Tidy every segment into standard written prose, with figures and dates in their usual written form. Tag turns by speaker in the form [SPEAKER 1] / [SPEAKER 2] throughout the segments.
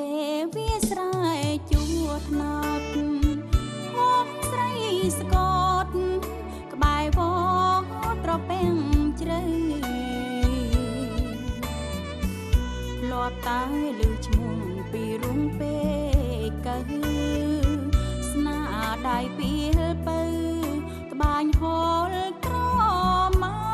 [SPEAKER 1] ទេវាស្រែជួថ្នោតហូបស្រីស្កតក្បែរវត្រពាំងជ្រៅលាប់តែឮឈ្មោះពីរុងពេកៅស្នាដៃពីលពៅក្បាញ់ហលត្រមក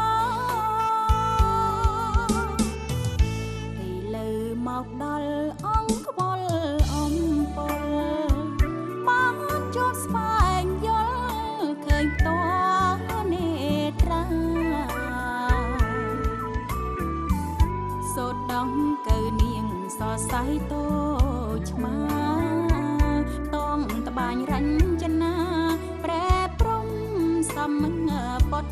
[SPEAKER 1] ឥឡូវមកដល់អង្គវល់អំពលបានជួបស្វែងយល់ឃើញផ្ទាល់នេត្រាសូត្រដងកើនាងសរសៃតូចឆ្មាតងត្បាញរញ្ចនាប្រែព្រំសំពត់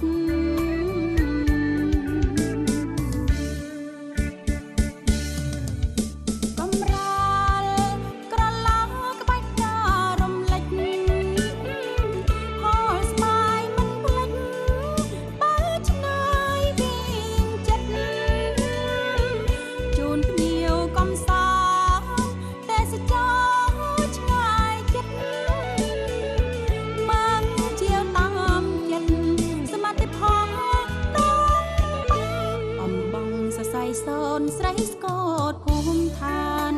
[SPEAKER 1] សូនស្រីស្កតភូមិឋាន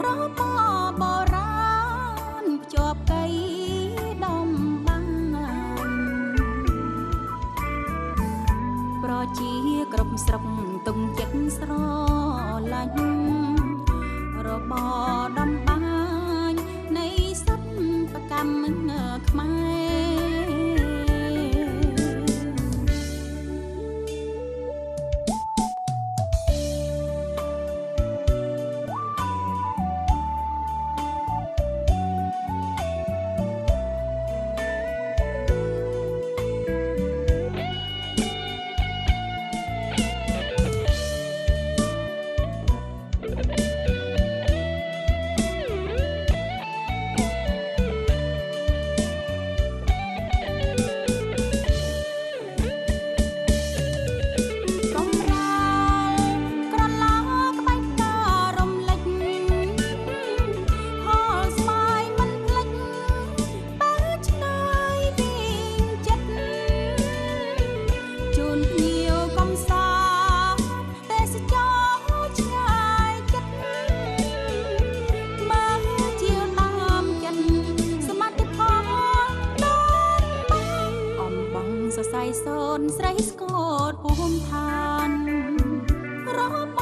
[SPEAKER 1] របបបុរាណភ្ជាប់កៃដំបានប្រជាគ្រប់ស្រុកទុំចិត្តស្រឡាញ់របបដំបាននៃសិប្បកម្មខ្មែរសូនស្រីស្កតភូមិឋានរបប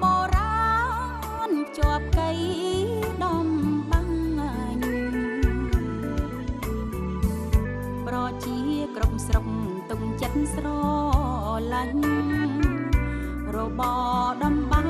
[SPEAKER 1] បុរាណភ្ជាប់កៃដំបាញ់ប្រជាគ្រប់ស្រុកទុំចិត្តស្រឡាញ់របបដំបា